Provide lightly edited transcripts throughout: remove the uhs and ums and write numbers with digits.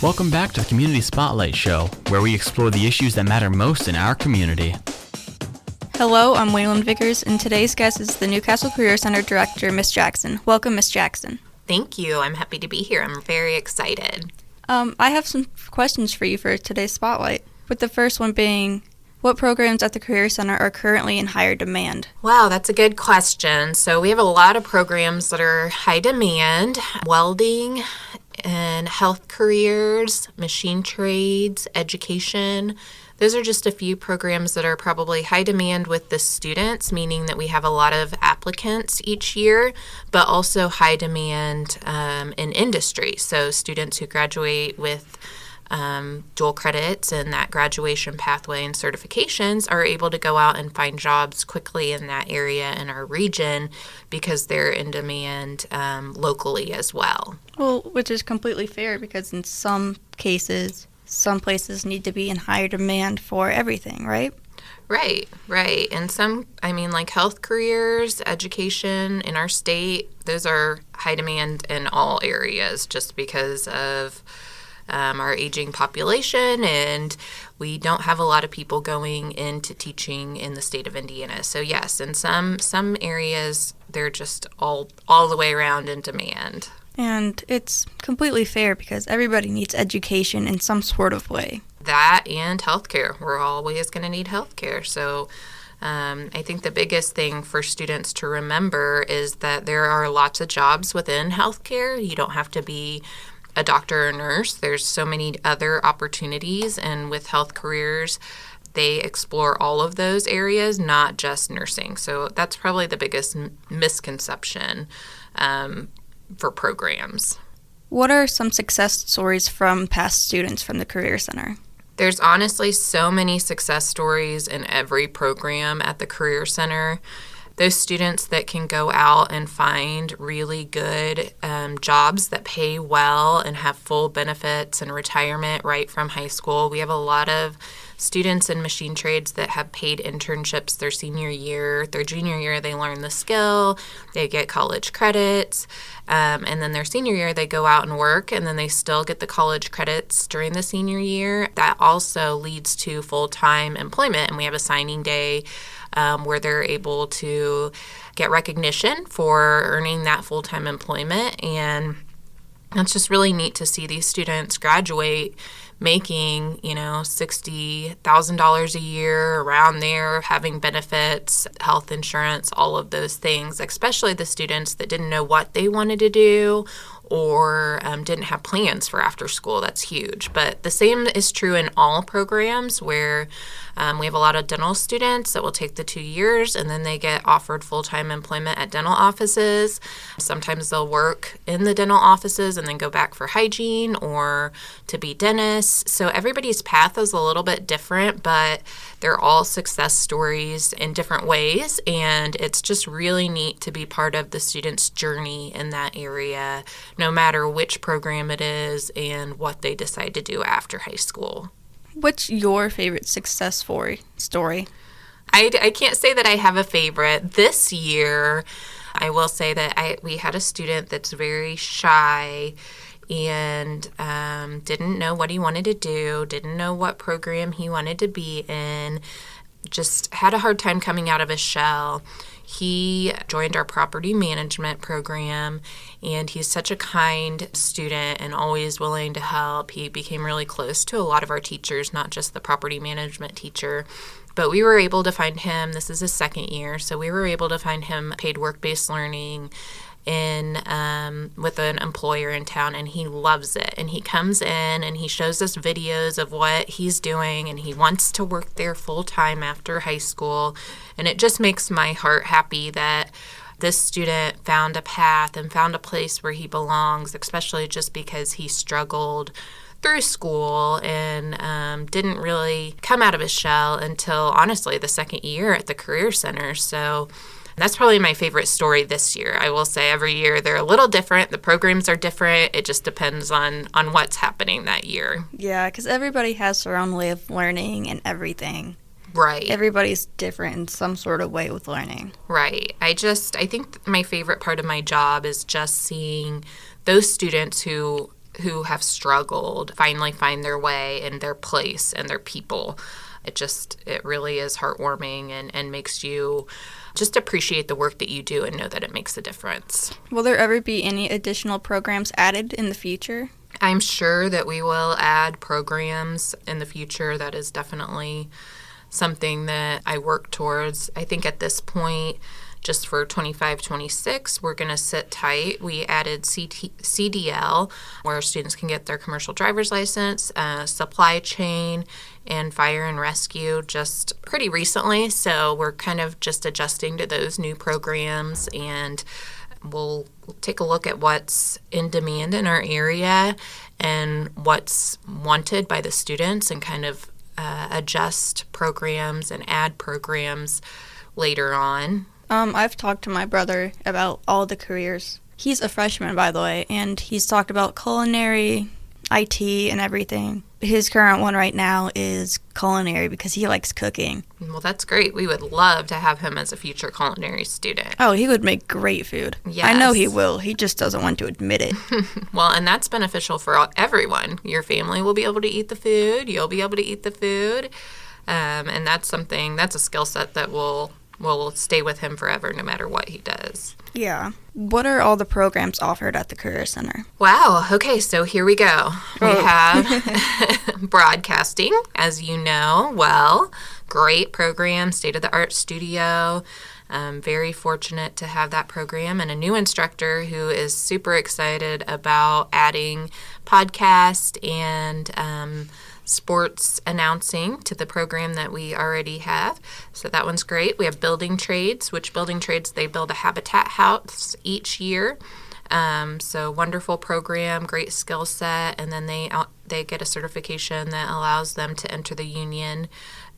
Welcome back to the Community Spotlight Show, where we explore the issues that matter most in our community. Hello, I'm Weylin Vickers, and today's guest is the Newcastle Career Center Director, Ms. Jackson. Welcome, Ms. Jackson. Thank you. I'm happy to be here. I'm very excited. I have some questions for you for today's Spotlight, with the first one being, what programs at the Career Center are currently in higher demand? Wow, that's a good question. So we have a lot of programs that are high demand: welding and health careers, machine trades, education. Those are just a few programs that are probably high demand with the students, meaning that we have a lot of applicants each year, but also high demand in industry. So students who graduate with dual credits and that graduation pathway and certifications are able to go out and find jobs quickly in that area in our region because they're in demand locally as well. Well, which is completely fair because in some cases, some places need to be in higher demand for everything, right? Right. And some, like health careers, education in our state, those are high demand in all areas just because of our aging population, and we don't have a lot of people going into teaching in the state of Indiana. So yes, in some areas, they're just all the way around in demand. And it's completely fair because everybody needs education in some sort of way. That and healthcare. We're always going to need healthcare. So I think the biggest thing for students to remember is that there are lots of jobs within healthcare. You don't have to be a doctor or nurse. There's so many other opportunities, and with health careers, they explore all of those areas, not just nursing. So that's probably the biggest misconception for programs. What are some success stories from past students from the Career Center? There's honestly so many success stories in every program at the Career Center. Those students that can go out and find really good jobs that pay well and have full benefits and retirement right from high school. We have a lot of students in machine trades that have paid internships their senior year. Their junior year, they learn the skill, they get college credits, and then their senior year, they go out and work, and then they still get the college credits during the senior year. That also leads to full-time employment, and we have a signing day where they're able to get recognition for earning that full-time employment. And it's just really neat to see these students graduate making, $60,000 a year, around there, having benefits, health insurance, all of those things, especially the students that didn't know what they wanted to do or didn't have plans for after school. That's huge. But the same is true in all programs where we have a lot of dental students that will take the 2 years and then they get offered full-time employment at dental offices. Sometimes they'll work in the dental offices and then go back for hygiene or to be dentists. So everybody's path is a little bit different, but they're all success stories in different ways. And it's just really neat to be part of the student's journey in that area, no matter which program it is and what they decide to do after high school. What's your favorite success story? I can't say that I have a favorite. This year, I will say that we had a student that's very shy and didn't know what he wanted to do, didn't know what program he wanted to be in, just had a hard time coming out of his shell. He joined our property management program, and he's such a kind student and always willing to help. He became really close to a lot of our teachers, not just the property management teacher. But we were able to find him, this is his second year, so we were able to find him paid work-based learning with an employer in town, and he loves it. And he comes in and he shows us videos of what he's doing, and he wants to work there full-time after high school. And it just makes my heart happy that this student found a path and found a place where he belongs, especially just because he struggled through school and didn't really come out of his shell until, honestly, the second year at the Career Center. So that's probably my favorite story this year. I will say every year they're a little different. The programs are different. It just depends on what's happening that year. Yeah, because everybody has their own way of learning and everything. Right. Everybody's different in some sort of way with learning. Right. I think my favorite part of my job is just seeing those students who who have struggled finally find their way and their place and their people. It really is heartwarming and makes you just appreciate the work that you do and know that it makes a difference. Will there ever be any additional programs added in the future? I'm sure that we will add programs in the future. That is definitely something that I work towards. I think at this point, just for 25-26, we're going to sit tight. We added CDL, where students can get their commercial driver's license, supply chain, and fire and rescue just pretty recently. So we're kind of just adjusting to those new programs, and we'll take a look at what's in demand in our area and what's wanted by the students and kind of adjust programs and add programs later on. I've talked to my brother about all the careers. He's a freshman, by the way, and he's talked about culinary, IT, and everything. His current one right now is culinary because he likes cooking. Well, that's great. We would love to have him as a future culinary student. Oh, he would make great food. Yes. I know he will. He just doesn't want to admit it. Well, and that's beneficial for everyone. Your family will be able to eat the food. You'll be able to eat the food. And that's a skill set that will stay with him forever no matter what he does. Yeah. What are all the programs offered at the Career Center? Wow. Okay, so here we go. We have broadcasting, as you know well. Great program, state-of-the-art studio. Very fortunate to have that program and a new instructor who is super excited about adding podcast and sports announcing to the program that we already have. So that one's great. We have building trades, they build a habitat house each year. So wonderful program, great skill set, and then they get a certification that allows them to enter the union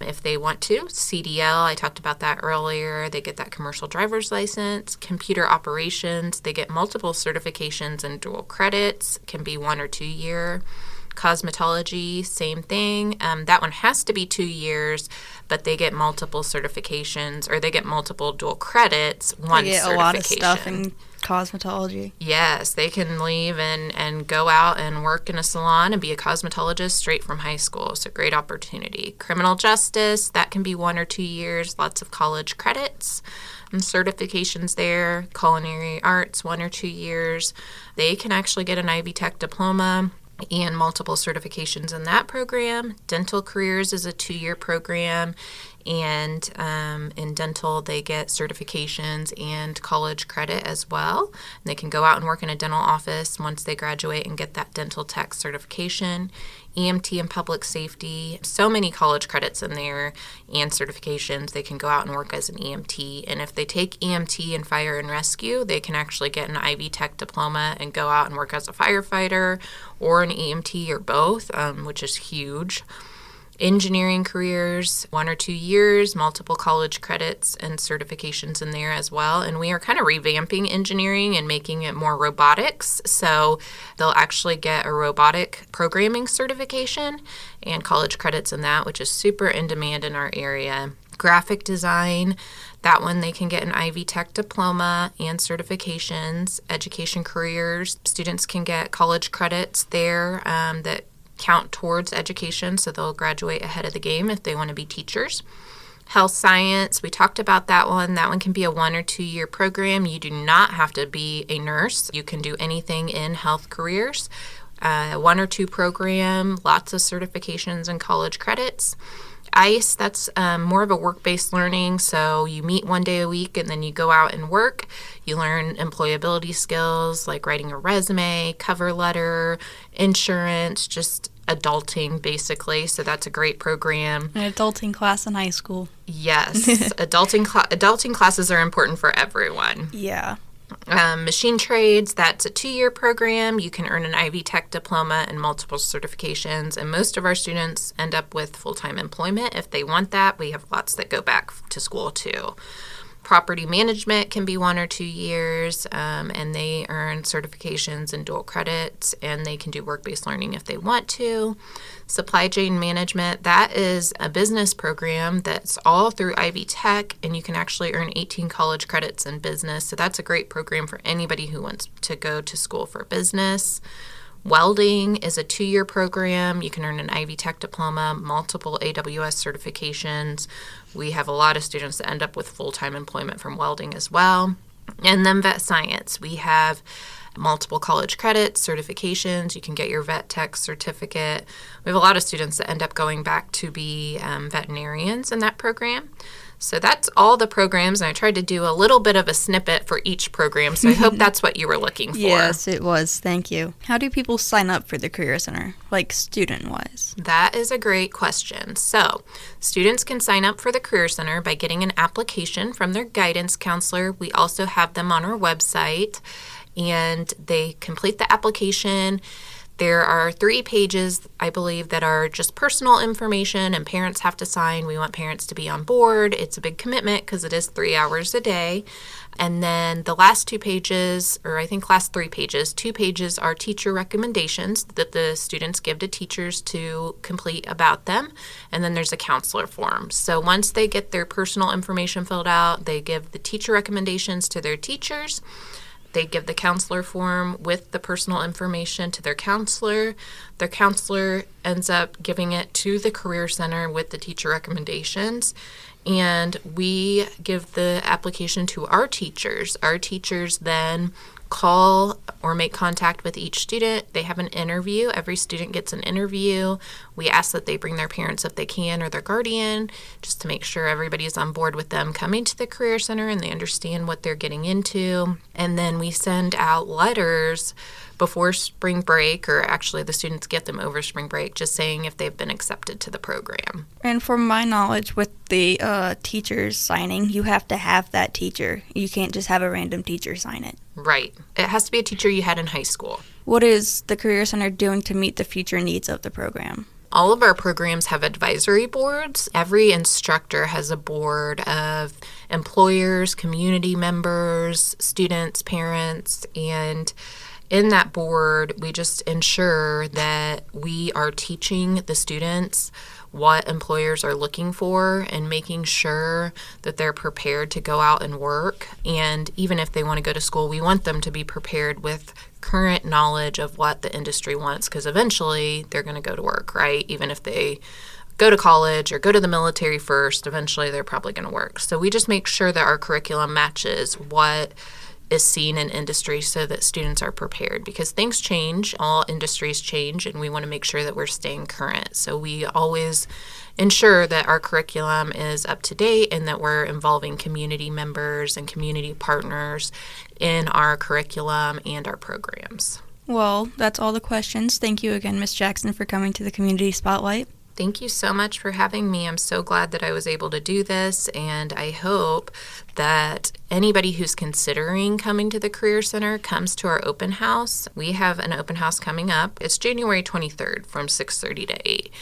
if they want to. CDL, I talked about that earlier. They get that commercial driver's license. Computer operations, they get multiple certifications and dual credits, can be 1 or 2 year. Cosmetology, same thing. That one has to be 2 years, but they get multiple certifications, or they get multiple dual credits, one they get certification. A lot of stuff in cosmetology. Yes, they can leave and go out and work in a salon and be a cosmetologist straight from high school. So great opportunity. Criminal justice, that can be 1 or 2 years, lots of college credits and certifications there. Culinary arts, 1 or 2 years. They can actually get an Ivy Tech diploma and multiple certifications in that program. Dental careers is a 2-year program, and in dental they get certifications and college credit as well. And they can go out and work in a dental office once they graduate and get that dental tech certification. EMT and public safety, so many college credits in there and certifications. They can go out and work as an EMT, and if they take EMT and fire and rescue, they can actually get an Ivy Tech diploma and go out and work as a firefighter or an EMT or both, which is huge. Engineering careers, 1 or 2 years, multiple college credits and certifications in there as well. And we are kind of revamping engineering and making it more robotics. So they'll actually get a robotic programming certification and college credits in that, which is super in demand in our area. Graphic design, that one they can get an Ivy Tech diploma and certifications. Education careers, students can get college credits there that count towards education, so they'll graduate ahead of the game if they want to be teachers. Health science, we talked about that one. That one can be a 1 or 2 year program. You do not have to be a nurse. You can do anything in health careers. 1 or 2 program, lots of certifications and college credits. ICE, that's more of a work-based learning, so you meet 1 day a week and then you go out and work. You learn employability skills like writing a resume, cover letter, insurance, just adulting basically, so that's a great program. An adulting class in high school. Yes, adulting classes are important for everyone. Yeah. Machine trades, that's a 2 year program. You can earn an Ivy Tech diploma and multiple certifications, and most of our students end up with full-time employment if they want that. We have lots that go back to school too. Property management can be 1 or 2 years, and they earn certifications and dual credits, and they can do work-based learning if they want to. Supply chain management, that is a business program that's all through Ivy Tech, and you can actually earn 18 college credits in business. So that's a great program for anybody who wants to go to school for business. Welding is a 2-year program. You can earn an Ivy Tech diploma, multiple AWS certifications. We have a lot of students that end up with full-time employment from welding as well. And then vet science. We have multiple college credits, certifications. You can get your vet tech certificate. We have a lot of students that end up going back to be veterinarians in that program. So that's all the programs, and I tried to do a little bit of a snippet for each program, so I hope that's what you were looking for. Yes, it was. Thank you. How do people sign up for the Career Center, like student-wise? That is a great question. So students can sign up for the Career Center by getting an application from their guidance counselor. We also have them on our website, and they complete the application. There are 3 pages, I believe, that are just personal information and parents have to sign. We want parents to be on board. It's a big commitment because it is 3 hours a day. And then the last 2 pages, or I think last 3 pages, 2 pages are teacher recommendations that the students give to teachers to complete about them. And then there's a counselor form. So once they get their personal information filled out, they give the teacher recommendations to their teachers. They give the counselor form with the personal information to their counselor. Their counselor ends up giving it to the Career Center with the teacher recommendations. And we give the application to our teachers. Our teachers then call or make contact with each student. They have an interview. Every student gets an interview. We ask that they bring their parents if they can, or their guardian, just to make sure everybody is on board with them coming to the Career Center and they understand what they're getting into. And then we send out letters before spring break, or actually the students get them over spring break, just saying if they've been accepted to the program. And from my knowledge, with the teachers signing, you have to have that teacher. You can't just have a random teacher sign it. Right. It has to be a teacher you had in high school. What is the Career Center doing to meet the future needs of the program? All of our programs have advisory boards. Every instructor has a board of employers, community members, students, parents, and in that board, we just ensure that we are teaching the students what employers are looking for and making sure that they're prepared to go out and work. And even if they want to go to school, we want them to be prepared with current knowledge of what the industry wants, because eventually they're going to go to work, right? Even if they go to college or go to the military first, eventually they're probably going to work. So we just make sure that our curriculum matches what is seen in industry so that students are prepared, because things change, all industries change, and we want to make sure that we're staying current. So we always ensure that our curriculum is up to date and that we're involving community members and community partners in our curriculum and our programs. Well, that's all the questions. Thank you again, Ms. Jackson, for coming to the Community Spotlight. Thank you so much for having me. I'm so glad that I was able to do this, and I hope that anybody who's considering coming to the Career Center comes to our open house. We have an open house coming up. It's January 23rd from 6:30 to 8,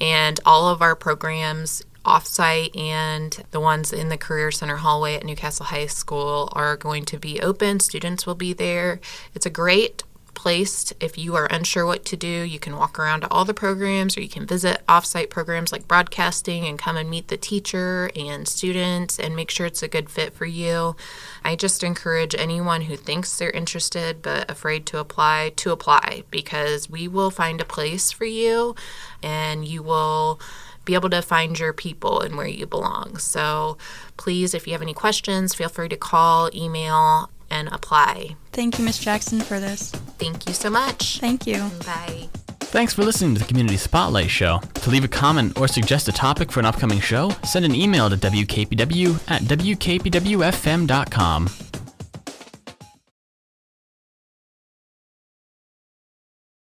and all of our programs, off-site and the ones in the Career Center hallway at Newcastle High School, are going to be open. Students will be there. It's a great place. If you are unsure what to do, you can walk around to all the programs, or you can visit off-site programs like broadcasting and come and meet the teacher and students and make sure it's a good fit for you. I just encourage anyone who thinks they're interested but afraid to apply, because we will find a place for you and you will be able to find your people and where you belong. So please, if you have any questions, feel free to call, email, and apply. Thank you, Ms. Jackson, for this. Thank you so much. Thank you. Bye. Thanks for listening to the Community Spotlight Show. To leave a comment or suggest a topic for an upcoming show, send an email to WKPW@WKPW-FM.com.